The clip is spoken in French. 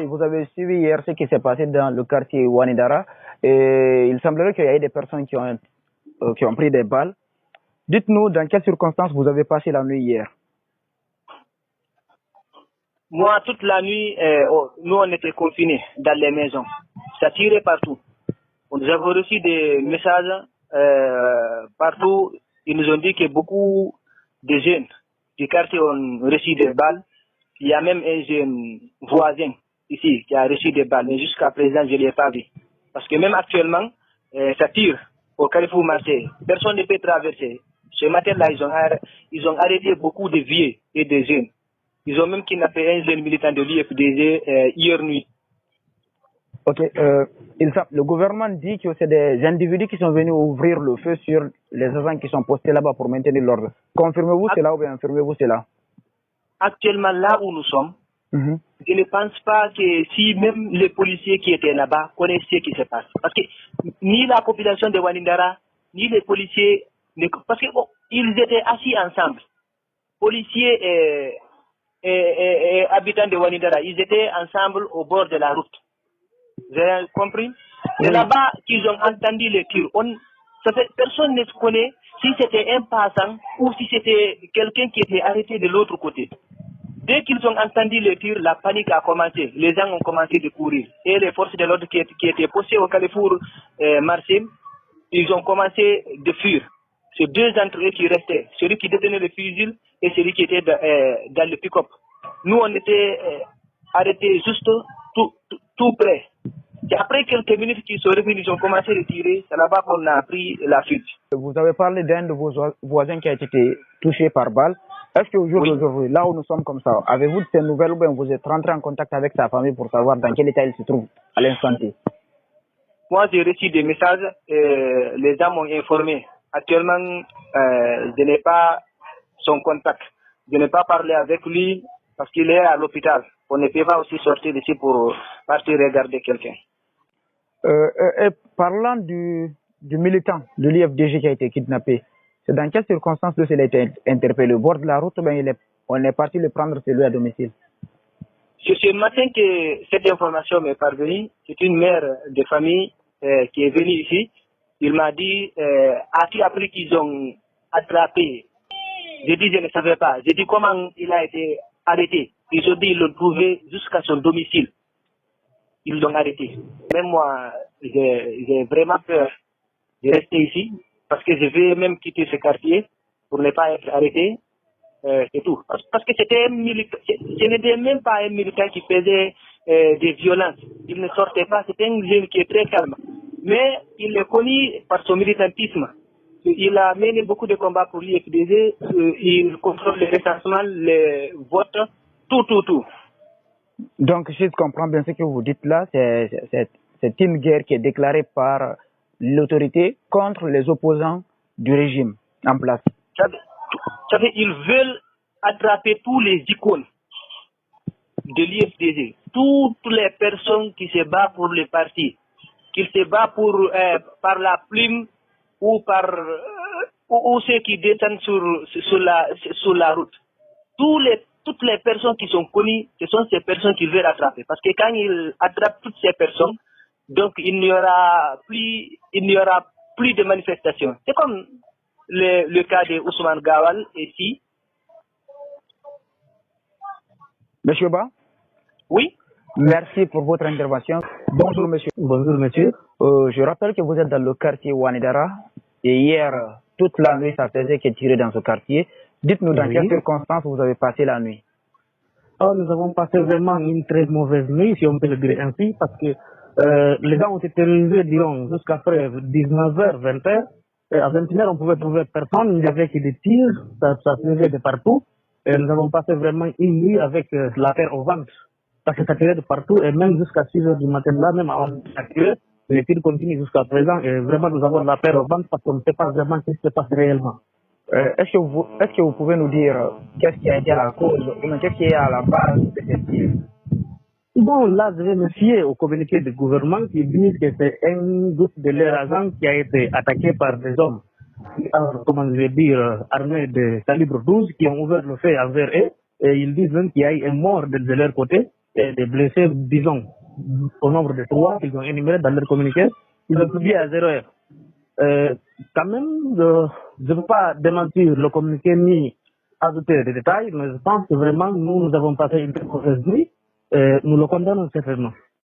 Vous avez suivi hier ce qui s'est passé dans le quartier Wanidara et il semblerait qu'il y ait des personnes qui ont pris des balles. Dites-nous dans quelles circonstances vous avez passé la nuit hier. Moi, toute la nuit, nous on était confinés dans les maisons. Ça tirait partout. Nous avons reçu des messages partout. Ils nous ont dit que beaucoup de jeunes du quartier ont reçu des balles. Il y a même un jeune voisin ici qui a reçu des balles, mais jusqu'à présent, je ne l'ai pas vu. Parce que même actuellement, ça tire au Carrefour Marseille. Personne ne peut traverser. Ce matin-là, ils ont arrêté beaucoup de vieux et de jeunes. Ils ont même kidnappé un jeune militant de l'IFDG hier nuit. Ok, le gouvernement dit que c'est des individus qui sont venus ouvrir le feu sur les agents qui sont postés là-bas pour maintenir l'ordre. Confirmez-vous cela ou bien infirmez-vous cela? Actuellement, là où nous sommes, je ne pense pas que si même les policiers qui étaient là-bas connaissent ce qui se passe. Parce que ni la population de Wanidara, ni les policiers, parce qu'ils étaient assis ensemble. Policiers et habitants de Wanidara, ils étaient ensemble au bord de la route. Vous avez compris? C'est là-bas qu'ils ont entendu les tirs. Personne ne connaît si c'était un passant ou si c'était quelqu'un qui était arrêté de l'autre côté. Dès qu'ils ont entendu les tirs, la panique a commencé. Les gens ont commencé de courir. Et les forces de l'ordre qui étaient postées au Carrefour Marseille, ils ont commencé de fuir. C'est deux d'entre eux qui restaient. Celui qui détenait le fusil et celui qui était dans le pick-up. Nous, on était arrêtés juste tout près. Et après quelques minutes qu'ils sont revenus, ils ont commencé à tirer. C'est là-bas qu'on a pris la fuite. Vous avez parlé d'un de vos voisins qui a été touché par balle. Est-ce qu'au jour d'aujourd'hui, là où nous sommes comme ça, avez-vous de ces nouvelles ou bien vous êtes rentré en contact avec sa famille pour savoir dans quel état il se trouve à l'instant T? Moi, j'ai reçu des messages, les gens m'ont informé. Actuellement, je n'ai pas son contact. Je n'ai pas parlé avec lui parce qu'il est à l'hôpital. On ne peut pas aussi sortir d'ici pour partir regarder quelqu'un. Parlant du militant de l'IFDG qui a été kidnappé, c'est dans quelles circonstances il a été interpellé? Au bord de la route ou bien on est parti le prendre chez lui à domicile? C'est ce matin que cette information m'est parvenue. C'est une mère de famille qui est venue ici. Il m'a dit, as-tu appris qu'ils ont attrapé? J'ai dit, je ne savais pas. J'ai dit, comment il a été arrêté? Ils ont dit, ils l'ont trouvé jusqu'à son domicile. Ils l'ont arrêté. Même moi, j'ai vraiment peur de rester ici parce que je vais même quitter ce quartier pour ne pas être arrêté. C'est tout. Parce que c'était un militant, ce n'était même pas un militant qui faisait des violences. Il ne sortait pas, c'était un jeune qui est très calme. Mais il est connu par son militantisme. Il a mené beaucoup de combats pour l'IFDG, il contrôle le recensement, les votes, tout. Donc, si je comprends bien ce que vous dites là, c'est une guerre qui est déclarée par l'autorité contre les opposants du régime en place. Ils veulent attraper tous les icônes de l'IFDG, toutes les personnes qui se battent pour le parti, qui se battent par la plume ou ou ceux qui descendent sur la route. Toutes les personnes qui sont connues, ce sont ces personnes qu'ils veulent attraper. Parce que quand ils attrapent toutes ces personnes, donc il n'y aura plus de manifestations. C'est comme le cas de Ousmane Gawal ici. Monsieur Ba? Oui. Merci pour votre intervention. Bonjour monsieur. Bonjour monsieur. Je rappelle que vous êtes dans le quartier Wanidara et hier, toute la nuit, ça faisait que tirer dans ce quartier. Dites-nous dans quelles circonstances vous avez passé la nuit. Nous avons passé vraiment une très mauvaise nuit, si on peut le dire ainsi, parce que les gens ont été terrorisés, disons, jusqu'à 19h, 20h. Et à 21h, on pouvait trouver personne, il n'y avait que des tirs, ça tirait de partout. Et nous avons passé vraiment une nuit avec la terre au ventre. Parce que ça tirait de partout, et même jusqu'à 6h du matin, là, même avant de tirer, les tirs continuent jusqu'à présent, et vraiment nous avons la terre au ventre parce qu'on ne sait pas vraiment ce qui se passe réellement. Est-ce que vous pouvez nous dire qu'est-ce qui a été à la cause, ou qu'est-ce qui est à la base de ces tirs? Bon, là, je vais me fier au communiqué du gouvernement qui dit que c'est un groupe de leurs agents qui a été attaqué par des hommes, comment je vais dire, armés de calibre 12, qui ont ouvert le feu envers eux. Et ils disent même qu'il y a eu un mort de leur côté. et des blessés, disons, au nombre de 3 qu'ils ont énumérés dans leur communiqué, ils ont publié à 0 heure. Quand même, je ne peux pas démentir le communiqué ni ajouter des détails, mais je pense que vraiment, nous avons passé une très mauvaise nuit et nous le condamnons certainement.